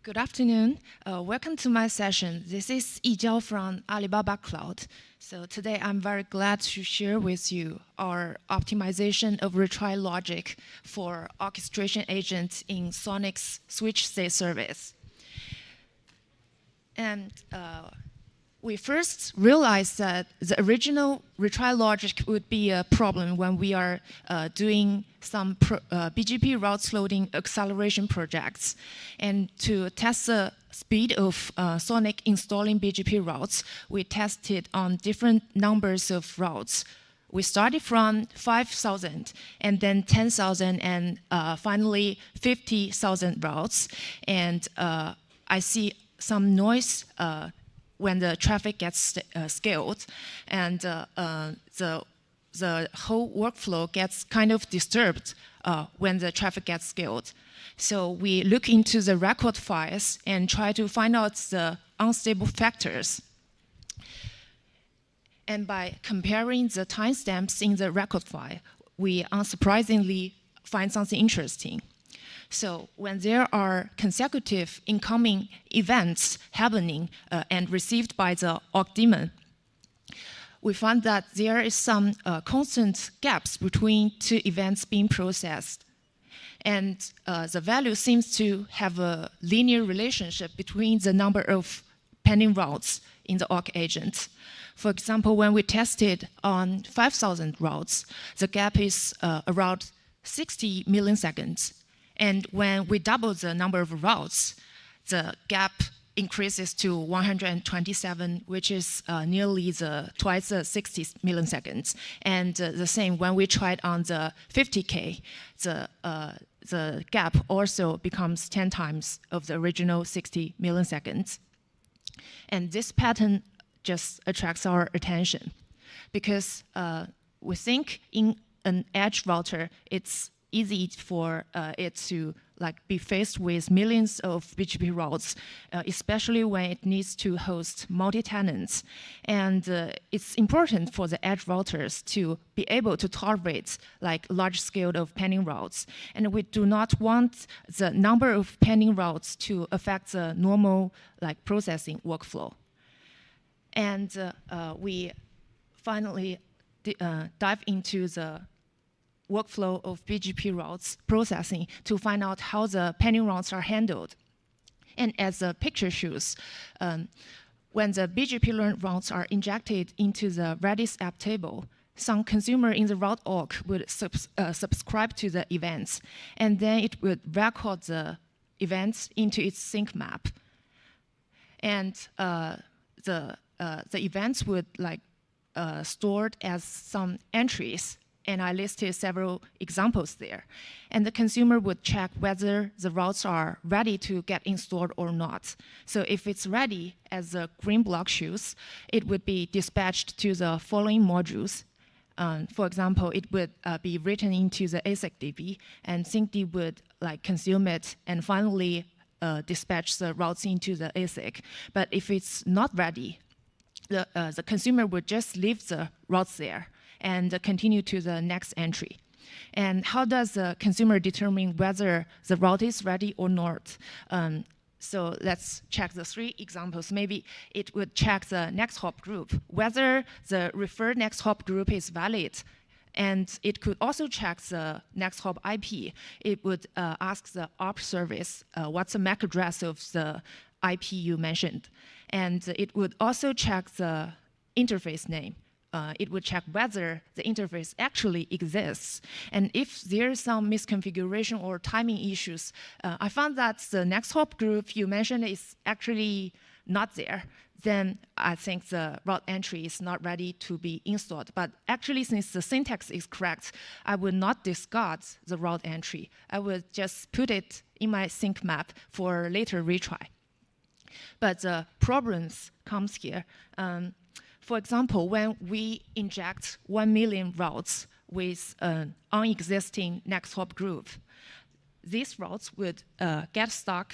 Good afternoon. Welcome to my session. This is Yijiao from Alibaba Cloud. So today I'm very glad to share with you our optimization of retry logic for orchestration agents in SONiC's switch state service. And we first realized that the original retry logic would be a problem when we are doing some BGP routes loading acceleration projects. And to test the speed of SONiC installing BGP routes, we tested on different numbers of routes. We started from 5,000 and then 10,000 and finally 50,000 routes. And I see some noise when the traffic gets scaled, and the whole workflow gets kind of disturbed when the traffic gets scaled. So we look into the record files and try to find out the unstable factors. And by comparing the timestamps in the record file, we unsurprisingly find something interesting. So when there are consecutive incoming events happening and received by the org daemon, we find that there is some constant gaps between two events being processed. And the value seems to have a linear relationship between the number of pending routes in the org agent. For example, when we tested on 5,000 routes, the gap is around 60 milliseconds. And when we double the number of routes, the gap increases to 127, which is nearly twice the 60 milliseconds. And the same when we tried on the 50K, the gap also becomes 10 times of the original 60 milliseconds. And this pattern just attracts our attention because we think in an edge router, it's easy for it to be faced with millions of BGP routes, especially when it needs to host multi-tenants. And it's important for the edge routers to be able to tolerate large scale of pending routes. And we do not want the number of pending routes to affect the normal processing workflow. And we finally dive into the workflow of BGP routes processing to find out how the pending routes are handled. And as the picture shows, when the BGP learned routes are injected into the Redis app table, some consumer in the route org would subscribe to the events, and then it would record the events into its sync map. And the events would stored as some entries. And I listed several examples there. And the consumer would check whether the routes are ready to get installed or not. So if it's ready, as the green block shows, it would be dispatched to the following modules. For example, it would be written into the ASIC DB, and SyncD would consume it and finally dispatch the routes into the ASIC. But if it's not ready, the consumer would just leave the routes there and continue to the next entry. And how does the consumer determine whether the route is ready or not? So let's check the three examples. Maybe it would check the next hop group, whether the referred next hop group is valid. And it could also check the next hop IP. It would ask the op service, what's the MAC address of the IP you mentioned. And it would also check the interface name. It would check whether the interface actually exists. And if there's some misconfiguration or timing issues, I found that the next hop group you mentioned is actually not there. Then I think the route entry is not ready to be installed. But actually, since the syntax is correct, I would not discard the route entry. I would just put it in my sync map for later retry. But the problems comes here. For example, when we inject 1 million routes with an unexisting next hop group, these routes would get stuck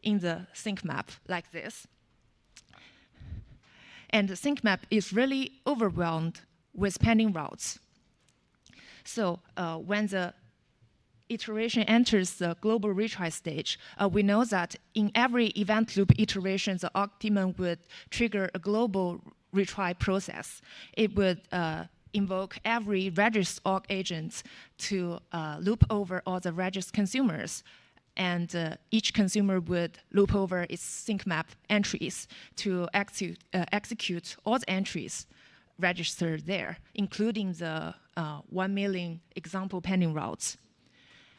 in the sync map like this. And the sync map is really overwhelmed with pending routes. So when the iteration enters the global retry stage, we know that in every event loop iteration, the org daemon would trigger a global retry process. It would invoke every regis org agent to loop over all the regis consumers. And each consumer would loop over its sync map entries to execute all the entries registered there, including the 1 million example pending routes.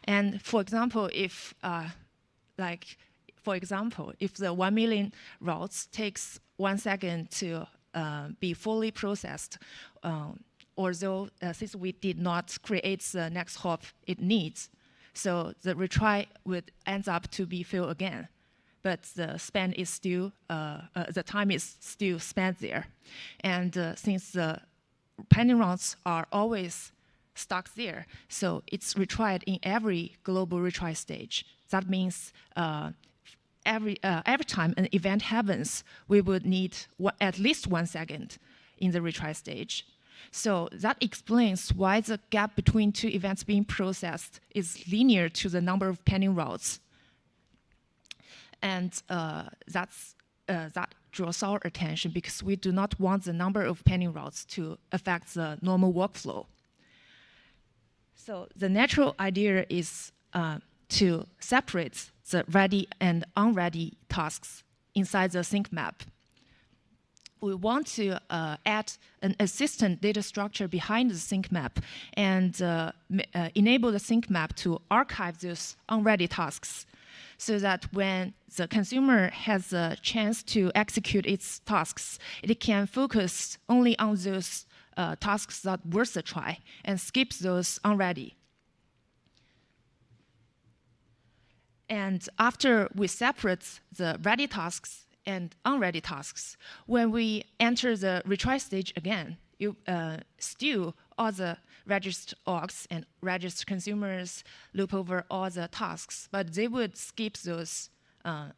And for example, if if the 1 million routes takes 1 second to be fully processed, although since we did not create the next hop it needs, so the retry would end up to be filled again, but the span is still the time is still spent there, and since the pending routes are always stuck there, so it's retried in every global retry stage. That means every time an event happens, we would need at least 1 second in the retry stage. So that explains why the gap between two events being processed is linear to the number of pending routes. And that draws our attention because we do not want the number of pending routes to affect the normal workflow. So the natural idea is to separate the ready and unready tasks inside the sync map. We want to add an assistant data structure behind the sync map and enable the sync map to archive those unready tasks so that when the consumer has a chance to execute its tasks, it can focus only on those tasks that worth a try and skip those unready. And after we separate the ready tasks and unready tasks, when we enter the retry stage again, still all the registered orgs and registered consumers loop over all the tasks, but they would skip those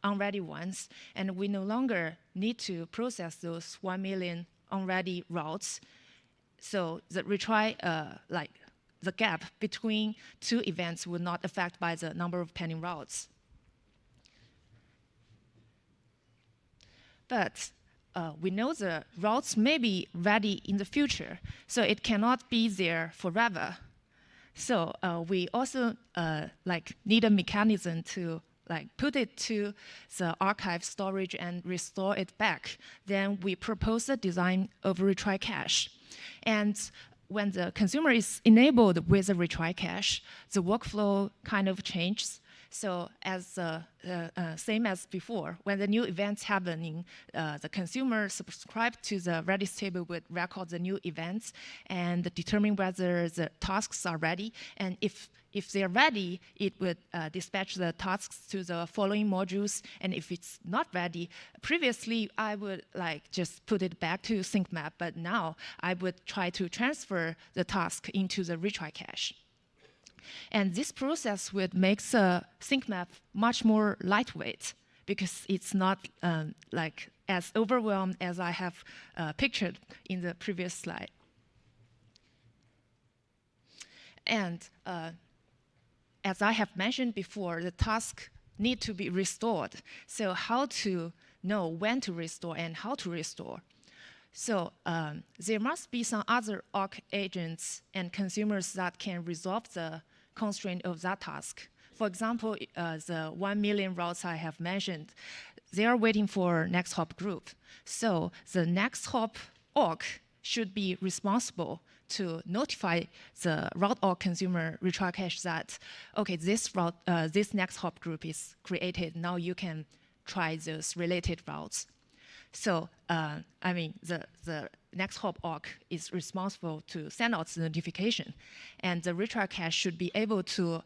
unready ones, and we no longer need to process those 1 million unready routes. So the retry, the gap between two events would not affect by the number of pending routes. But we know the routes may be ready in the future, so it cannot be there forever. So we also need a mechanism to put it to the archive storage and restore it back. Then we propose a design of retry cache. And when the consumer is enabled with a retry cache, the workflow kind of changes. So as same as before, when the new events happening, the consumer subscribed to the Redis table would record the new events and determine whether the tasks are ready. And if they're ready, it would dispatch the tasks to the following modules. And if it's not ready, previously I would just put it back to sync map, but now I would try to transfer the task into the retry cache. And this process would make the sync map much more lightweight because it's not as overwhelmed as I have pictured in the previous slide. And as I have mentioned before, the task need to be restored. So how to know when to restore and how to restore? So there must be some other org agents and consumers that can resolve the constraint of that task. For example, the 1 million routes I have mentioned, they are waiting for next hop group. So the next hop org should be responsible to notify the route org consumer retry cache that, okay, this route, this next hop group is created. Now you can try those related routes. So, the next hop org is responsible to send out the notification. And the retry cache should be able to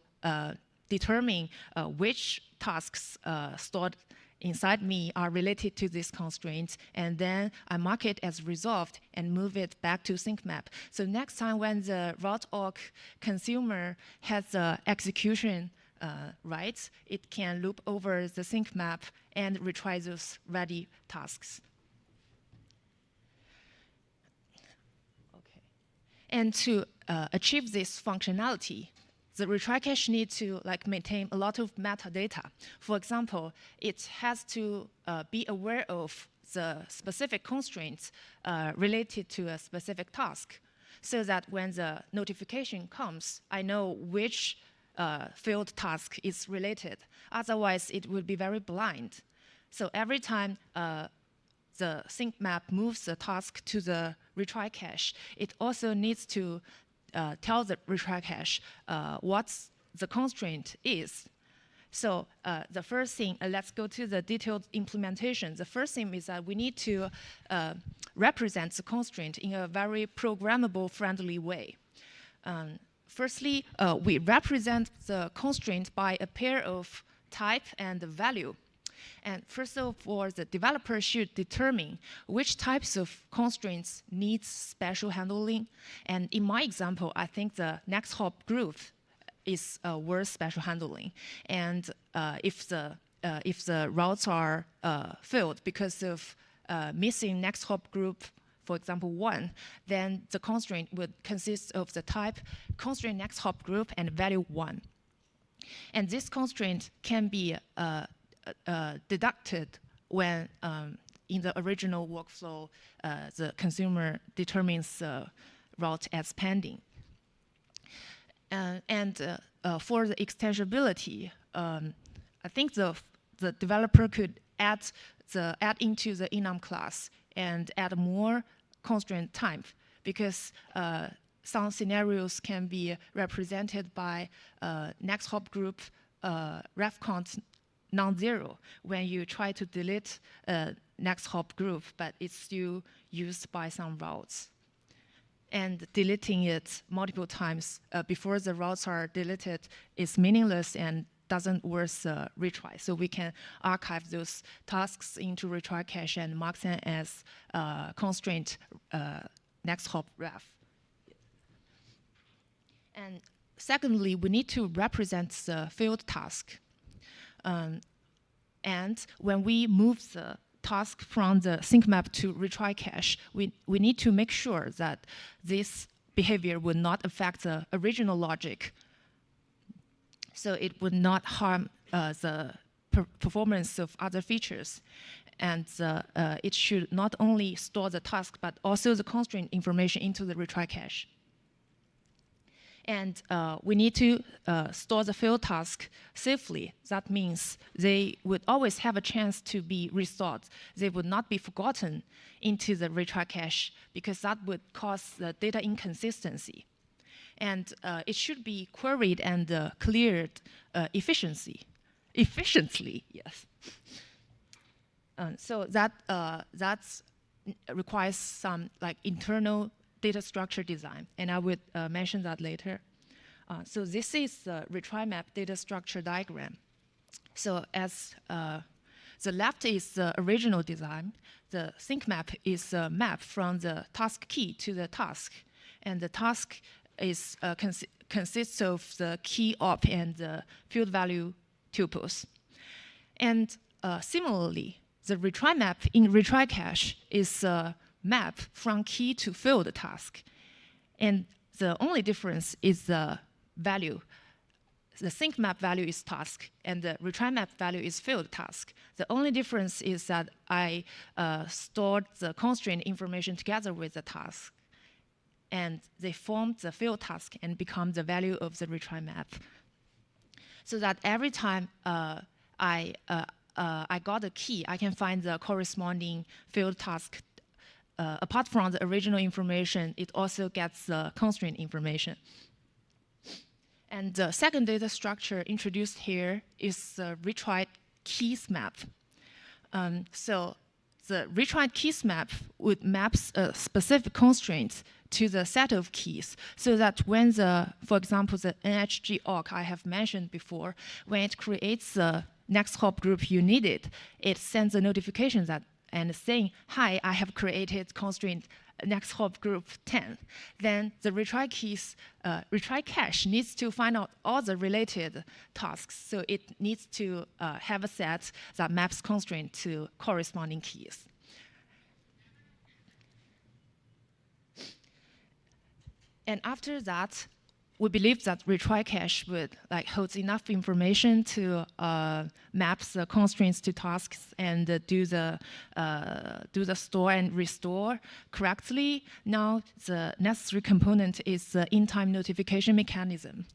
determine which tasks stored inside me are related to this constraint. And then I mark it as resolved and move it back to sync map. So next time when the route org consumer has the execution rights, it can loop over the sync map and retry those ready tasks. Okay. And to achieve this functionality, the retry cache needs to maintain a lot of metadata. For example, it has to be aware of the specific constraints related to a specific task, so that when the notification comes, I know which field task is related. Otherwise, it would be very blind. So every time the sync map moves the task to the retry cache, it also needs to tell the retry cache what the constraint is. So the first thing, let's go to the detailed implementation. The first thing is that we need to represent the constraint in a very programmable, friendly way. Firstly, we represent the constraint by a pair of type and value. And first of all, the developer should determine which types of constraints need special handling. And in my example, I think the next hop group is worth special handling. And if the routes are filled because of missing next hop group, for example, 1, then the constraint would consist of the type constraint next hop group and value 1. And this constraint can be deducted when in the original workflow, the consumer determines the route as pending. For the extensibility, I think the developer could add into the enum class and add more constraint type, because some scenarios can be represented by next hop group ref count non-zero when you try to delete next hop group, but it's still used by some routes. And deleting it multiple times before the routes are deleted is meaningless and doesn't worth retry. So we can archive those tasks into retry cache and mark them as constraint next hop ref. And secondly, we need to represent the field task. And when we move the task from the sync map to retry cache, we need to make sure that this behavior would not affect the original logic. So it would not harm the performance of other features. And it should not only store the task, but also the constraint information into the retry cache. And we need to store the field task safely. That means they would always have a chance to be restored. They would not be forgotten into the retry cache, because that would cause the data inconsistency. And it should be queried and cleared efficiently, yes. So that requires some internal data structure design, and I would mention that later. So this is the retry map data structure diagram. So as the left is the original design, the sync map is a map from the task key to the task, and the task is consists of the key op and the field value tuples. And similarly, the retry map in retry cache is a map from key to field task. And the only difference is the value. The sync map value is task, and the retry map value is field task. The only difference is that I stored the constraint information together with the task, and they form the field task and become the value of the retry map. So that every time I got a key, I can find the corresponding field task. Apart from the original information, it also gets the constraint information. And the second data structure introduced here is the retried keys map. So the retried keys map would map a specific constraint to the set of keys, so that when for example, the NHG org I have mentioned before, when it creates the next hop group you needed, it sends a notification and saying, hi, I have created constraint next hop group 10. Then the retry cache needs to find out all the related tasks. So it needs to have a set that maps constraint to corresponding keys. And after that, we believe that retry cache would holds enough information to map the constraints to tasks and do the store and restore correctly. Now the necessary component is the in-time notification mechanism.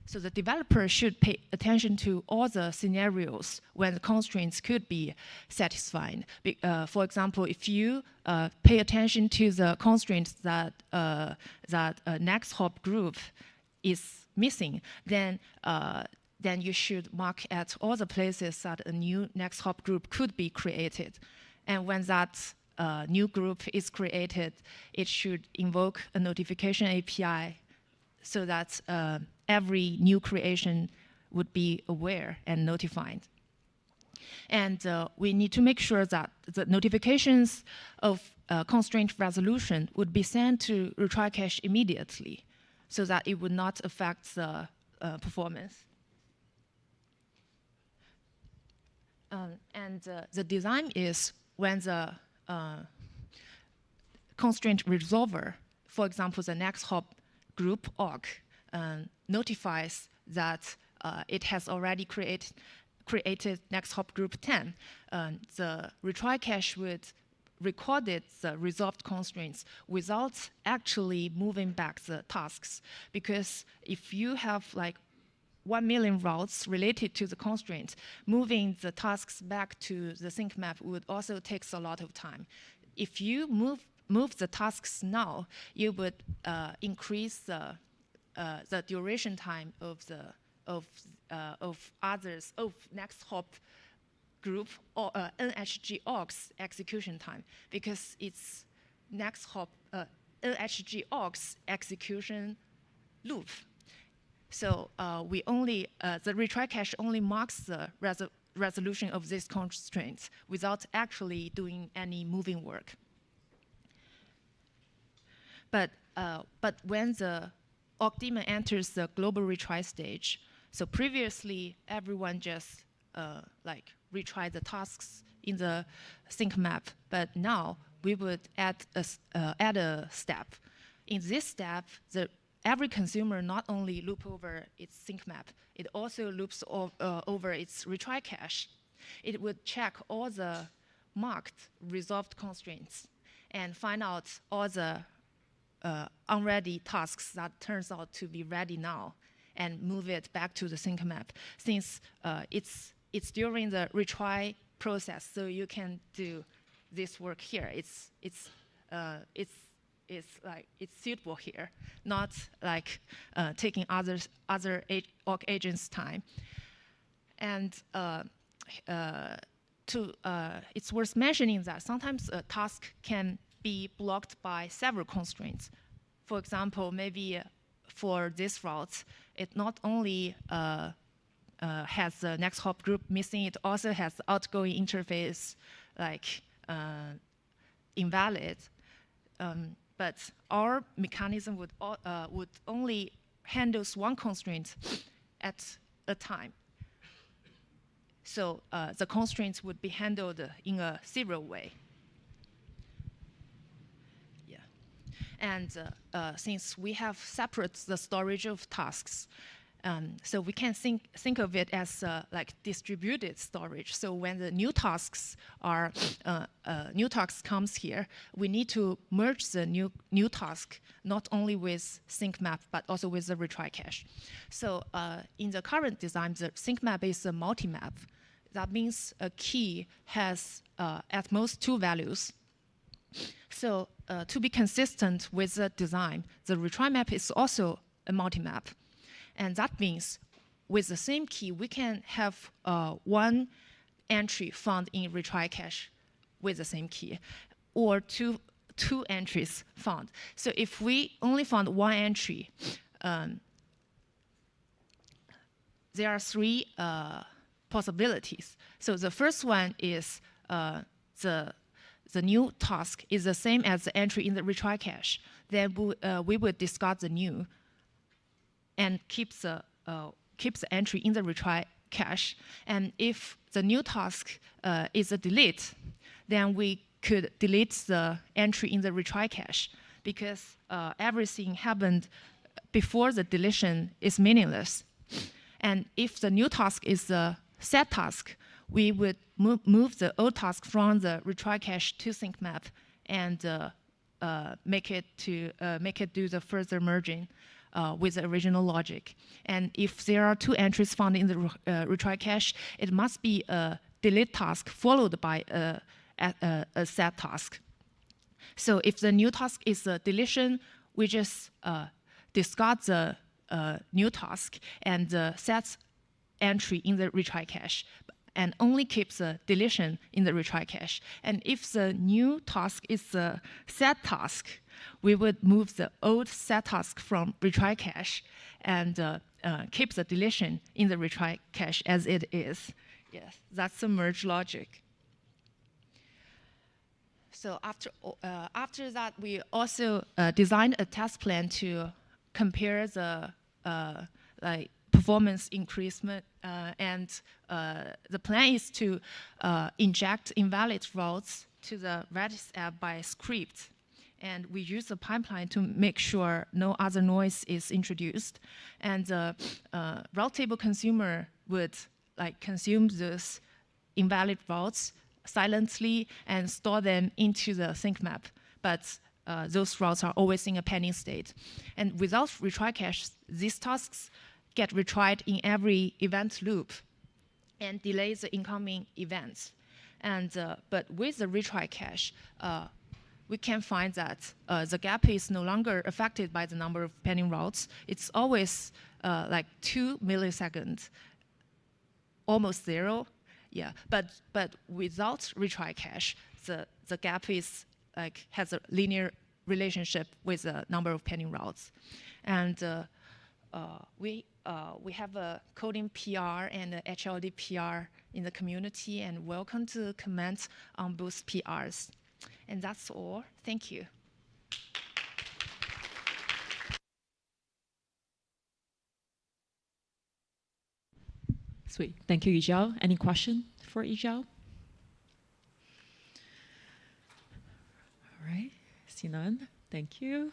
So the developer should pay attention to all the scenarios when the constraints could be satisfied. For example, if you pay attention to the constraints that next hop group is missing, then you should mark at all the places that a new next hop group could be created. And when that new group is created, it should invoke a notification API so that every new creation would be aware and notified. And we need to make sure that the notifications of constraint resolution would be sent to retry cache immediately so that it would not affect the performance. The design is when the constraint resolver, for example, the next hop group org, notifies that it has already created next hop group 10. The retry cache would record the resolved constraints without actually moving back the tasks. Because if you have 1 million routes related to the constraint, moving the tasks back to the sync map would also take a lot of time. If you move the tasks now, you would increase the duration time of next hop group or NHG org's execution time, because it's next hop NHG org's execution loop. So the retry cache only marks the resolution of these constraints without actually doing any moving work. But when the org daemon enters the global retry stage, so previously everyone just retry the tasks in the sync map, but now we would add a step. In this step, every consumer not only loop over its sync map, it also loops over its retry cache. It would check all the marked resolved constraints and find out all the unready tasks that turns out to be ready now and move it back to the sync map. Since it's during the retry process, so you can do this work here. It's suitable here, not taking other org agents' time. And it's worth mentioning that sometimes a task can be blocked by several constraints. For example, maybe for this route, it not only has the next hop group missing, it also has the outgoing interface invalid. But our mechanism would only handle one constraint at a time. So the constraints would be handled in a serial way. Yeah. And since we have separate the storage of tasks, so we can think of it as distributed storage. So when the new tasks comes here, we need to merge the new task not only with sync map but also with the retry cache. So in the current design, the sync map is a multi-map. That means a key has at most 2 values. So to be consistent with the design, the retry map is also a multi-map. And that means with the same key, we can have one entry found in retry cache with the same key, or two entries found. So if we only found one entry, there are 3 possibilities. So the first one is the new task is the same as the entry in the retry cache. Then we would discard the new and keep the entry in the retry cache. And if the new task is a delete, then we could delete the entry in the retry cache, because everything happened before the deletion is meaningless. And if the new task is a set task, we would move the old task from the retry cache to sync map and make it do the further merging with the original logic. And if there are 2 entries found in the retry cache, it must be a delete task followed by a set task. So if the new task is a deletion, we just discard the new task and set entry in the retry cache, and only keeps the deletion in the retry cache. And if the new task is a set task, we would move the old set task from retry cache and keep the deletion in the retry cache as it is. Yes, that's the merge logic. So after that, we also designed a test plan to compare the performance increasement, and the plan is to inject invalid routes to the Redis app by script. And we use a pipeline to make sure no other noise is introduced. And the route table consumer would consume those invalid routes silently and store them into the sync map. But those routes are always in a pending state. And without retry cache, these tasks get retried in every event loop and delay the incoming events. And but with the retry cache, we can find that the gap is no longer affected by the number of pending routes. It's always 2 milliseconds, almost 0. Yeah, but without retry cache, the gap is has a linear relationship with the number of pending routes. And we have a coding PR and a HLD PR in the community, and welcome to comment on both PRs. And that's all. Thank you. Sweet. Thank you, Yijiao. Any question for Yijiao? All right. See none. Thank you.